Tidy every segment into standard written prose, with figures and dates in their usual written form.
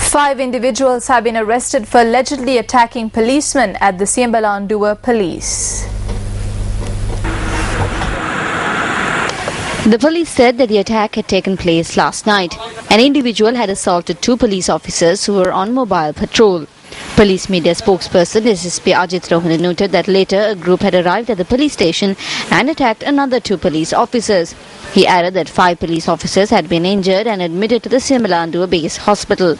5 individuals have been arrested for allegedly attacking policemen at the Siembalanduwa police. The police said that the attack had taken place last night. An individual had assaulted 2 police officers who were on mobile patrol. Police media spokesperson SSP Ajit Rohana noted that later a group had arrived at the police station and attacked another 2 police officers. He added that 5 police officers had been injured and admitted to the Siembalanduwa base hospital.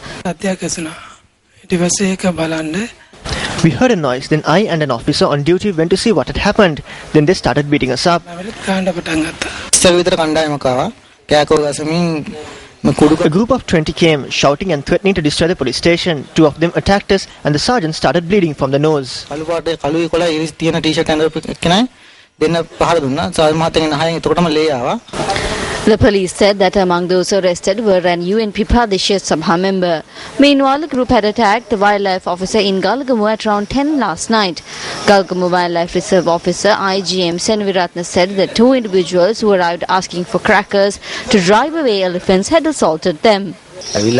We heard a noise, then I and an officer on duty went to see what had happened. Then they started beating us up. A group of 20 came, shouting and threatening to destroy the police station. 2 of them attacked us and the sergeant started bleeding from the nose. The police said that among those arrested were an UNP Pradesh Sabha member. Meanwhile, the group had attacked the wildlife officer in Galgamu at around 10 last night. Galgamu Wildlife Reserve Officer IGM Senviratna said that 2 individuals who arrived asking for crackers to drive away elephants had assaulted them. They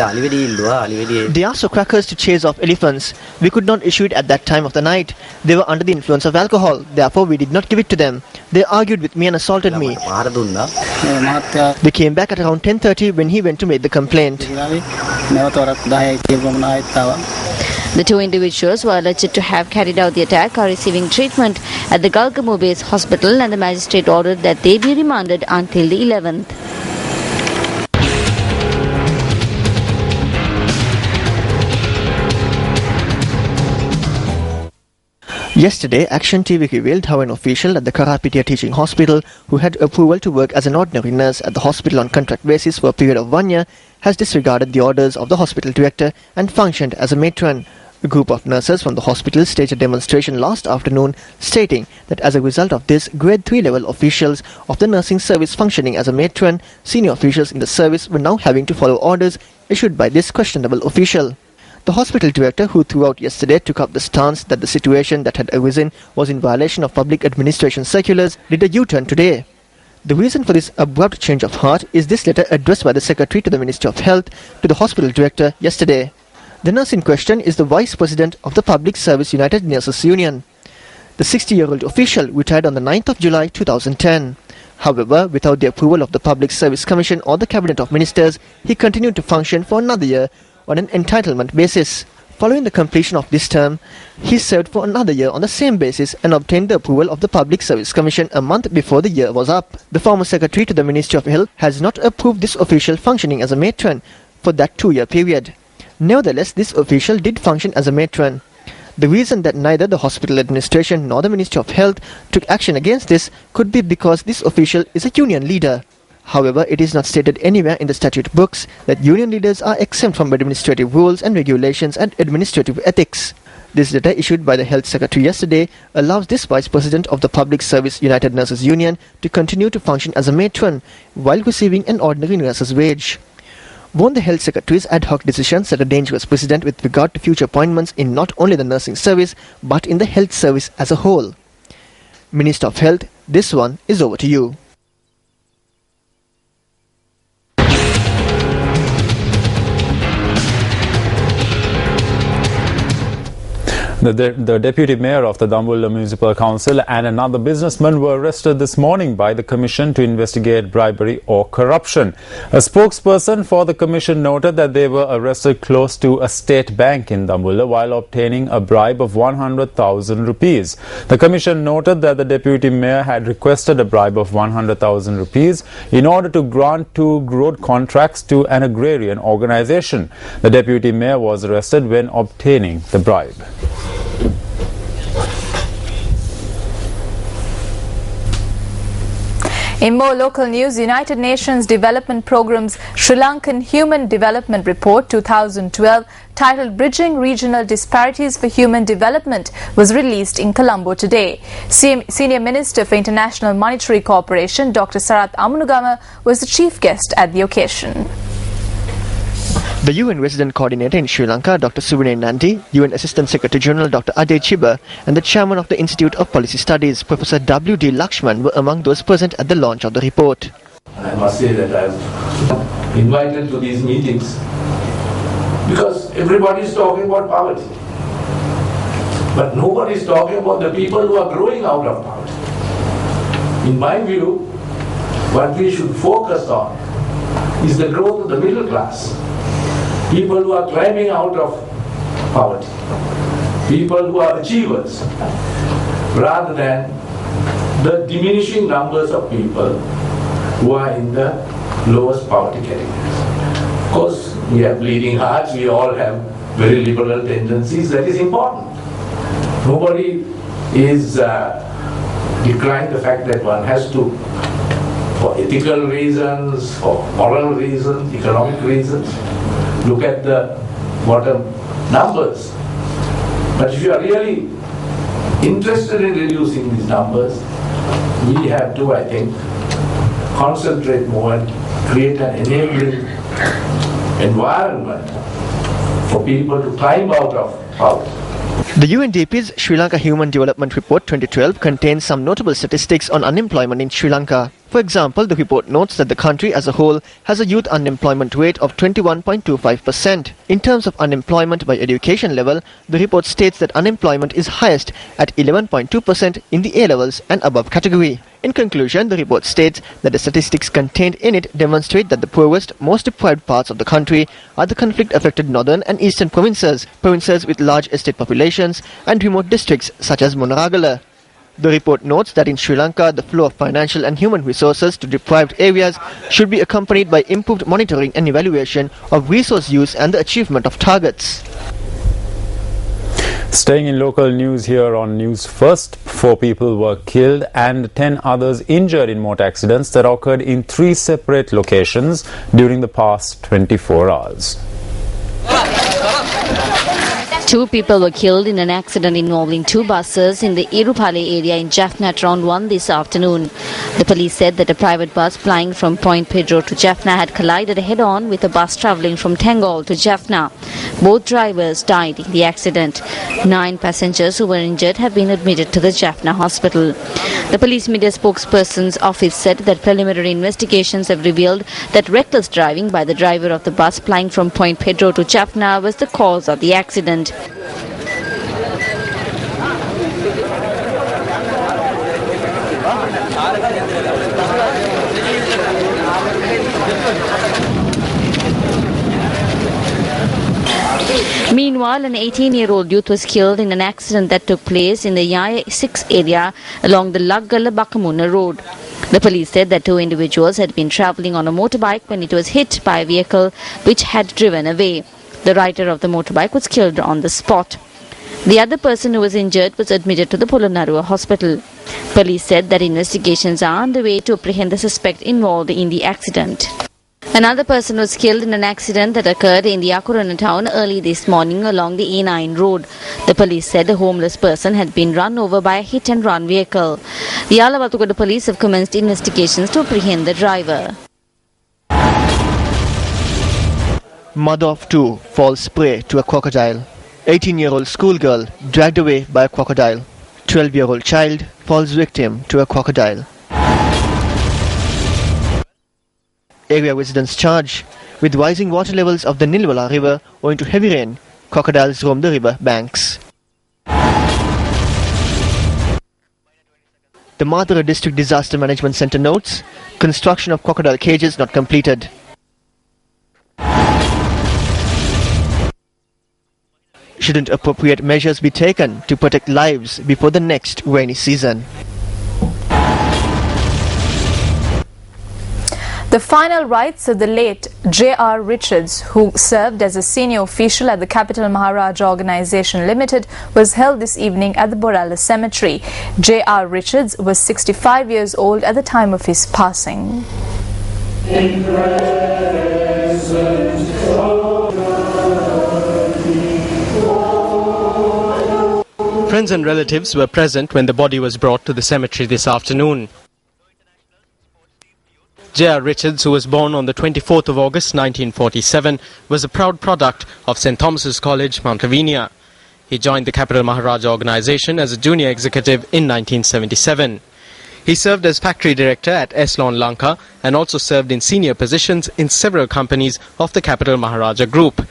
asked for crackers to chase off elephants. We could not issue it at that time of the night. They were under the influence of alcohol. Therefore, we did not give it to them. They argued with me and assaulted me. They came back at around 10:30 when he went to make the complaint. The 2 individuals who are alleged to have carried out the attack are receiving treatment at the Galgamu base hospital, and the magistrate ordered that they be remanded until the 11th. Yesterday, Action TV revealed how an official at the Karapitia Teaching Hospital, who had approval to work as an ordinary nurse at the hospital on contract basis for a period of 1 year, has disregarded the orders of the hospital director and functioned as a matron. A group of nurses from the hospital staged a demonstration last afternoon, stating that as a result of this, grade 3 level officials of the nursing service functioning as a matron, senior officials in the service were now having to follow orders issued by this questionable official. The hospital director, who throughout yesterday took up the stance that the situation that had arisen was in violation of public administration circulars, did a U-turn today. The reason for this abrupt change of heart is this letter addressed by the Secretary to the Ministry of Health to the hospital director yesterday. The nurse in question is the Vice President of the Public Service United Nurses Union. The 60-year-old official retired on the 9th of July 2010. However, without the approval of the Public Service Commission or the Cabinet of Ministers, he continued to function for another year on an entitlement basis. Following the completion of this term, he served for another year on the same basis and obtained the approval of the Public Service Commission a month before the year was up. The former Secretary to the Ministry of Health has not approved this official functioning as a matron for that 2-year period. Nevertheless, this official did function as a matron. The reason that neither the hospital administration nor the Ministry of Health took action against this could be because this official is a union leader. However, it is not stated anywhere in the statute books that union leaders are exempt from administrative rules and regulations and administrative ethics. This letter issued by the Health Secretary yesterday allows this Vice President of the Public Service United Nurses Union to continue to function as a matron while receiving an ordinary nurse's wage. Won't the Health Secretary's ad hoc decision set a dangerous precedent with regard to future appointments in not only the nursing service but in the health service as a whole? Minister of Health, this one is over to you. The Deputy Mayor of the Dambulla Municipal Council and another businessman were arrested this morning by the Commission to investigate bribery or corruption. A spokesperson for the Commission noted that they were arrested close to a state bank in Dambulla while obtaining a bribe of 100,000 rupees. The Commission noted that the Deputy Mayor had requested a bribe of 100,000 rupees in order to grant 2 road contracts to an agrarian organization. The Deputy Mayor was arrested when obtaining the bribe. In more local news, United Nations Development Programme's Sri Lankan Human Development Report 2012, titled Bridging Regional Disparities for Human Development, was released in Colombo today. Senior Minister for International Monetary Cooperation, Dr. Sarath Amunugama, was the chief guest at the occasion. The UN Resident Coordinator in Sri Lanka, Dr. Suvinay Nandi, UN Assistant Secretary General Dr. Ajay Chiba, and the Chairman of the Institute of Policy Studies, Professor W.D. Lakshman, were among those present at the launch of the report. I must say that I am invited to these meetings because everybody is talking about poverty. But nobody is talking about the people who are growing out of poverty. In my view, what we should focus on is the growth of the middle class. People who are climbing out of poverty. People who are achievers. Rather than the diminishing numbers of people who are in the lowest poverty categories. Of course, we have bleeding hearts, we all have very liberal tendencies, that is important. Nobody is decrying the fact that one has to, for ethical reasons, for moral reasons, economic reasons, look at the bottom numbers. But if you are really interested in reducing these numbers, we have to, I think, concentrate more and create an enabling environment for people to climb out of poverty. The UNDP's Sri Lanka Human Development Report 2012 contains some notable statistics on unemployment in Sri Lanka. For example, the report notes that the country as a whole has a youth unemployment rate of 21.25%. In terms of unemployment by education level, the report states that unemployment is highest at 11.2% in the A-levels and above category. In conclusion, the report states that the statistics contained in it demonstrate that the poorest, most deprived parts of the country are the conflict-affected northern and eastern provinces, provinces with large estate populations, and remote districts such as Monaragala. The report notes that in Sri Lanka, the flow of financial and human resources to deprived areas should be accompanied by improved monitoring and evaluation of resource use and the achievement of targets. Staying in local news here on News First, 4 people were killed and 10 others injured in motor accidents that occurred in 3 separate locations during the past 24 hours. 2 people were killed in an accident involving 2 buses in the Irupale area in Jaffna at around 1 this afternoon. The police said that a private bus flying from Point Pedro to Jaffna had collided head-on with a bus travelling from Tengol to Jaffna. Both drivers died in the accident. 9 passengers who were injured have been admitted to the Jaffna hospital. The police media spokesperson's office said that preliminary investigations have revealed that reckless driving by the driver of the bus flying from Point Pedro to Jaffna was the cause of the accident. Meanwhile, an 18-year-old youth was killed in an accident that took place in the Yaya 6 area along the Laggala-Bakamuna road. The police said that 2 individuals had been travelling on a motorbike when it was hit by a vehicle which had driven away. The rider of the motorbike was killed on the spot. The other person who was injured was admitted to the Polonnaruwa hospital. Police said that investigations are underway to apprehend the suspect involved in the accident. Another person was killed in an accident that occurred in the Akurana town early this morning along the A9 road. The police said a homeless person had been run over by a hit-and-run vehicle. The Alavatukota police have commenced investigations to apprehend the driver. Mother of 2 falls prey to a crocodile. 18-year-old schoolgirl dragged away by a crocodile. 12-year-old child falls victim to a crocodile. Area residents charge with rising water levels of the Nilwala river owing to heavy rain. Crocodiles roam the river banks. The Madura District Disaster Management Centre notes, construction of crocodile cages not completed. Shouldn't appropriate measures be taken to protect lives before the next rainy season? The final rites of the late J.R. Richards, who served as a senior official at the Capital Maharaja Organisation Limited, was held this evening at the Borala Cemetery. J.R. Richards was 65 years old at the time of his passing. Friends and relatives were present when the body was brought to the cemetery this afternoon. J.R. Richards, who was born on the 24th of August 1947, was a proud product of St. Thomas's College, Mount Lavinia. He joined the Capital Maharaja Organisation as a junior executive in 1977. He served as factory director at Eslon Lanka and also served in senior positions in several companies of the Capital Maharaja Group.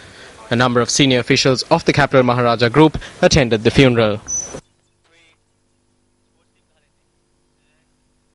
A number of senior officials of the Capital Maharaja Group attended the funeral.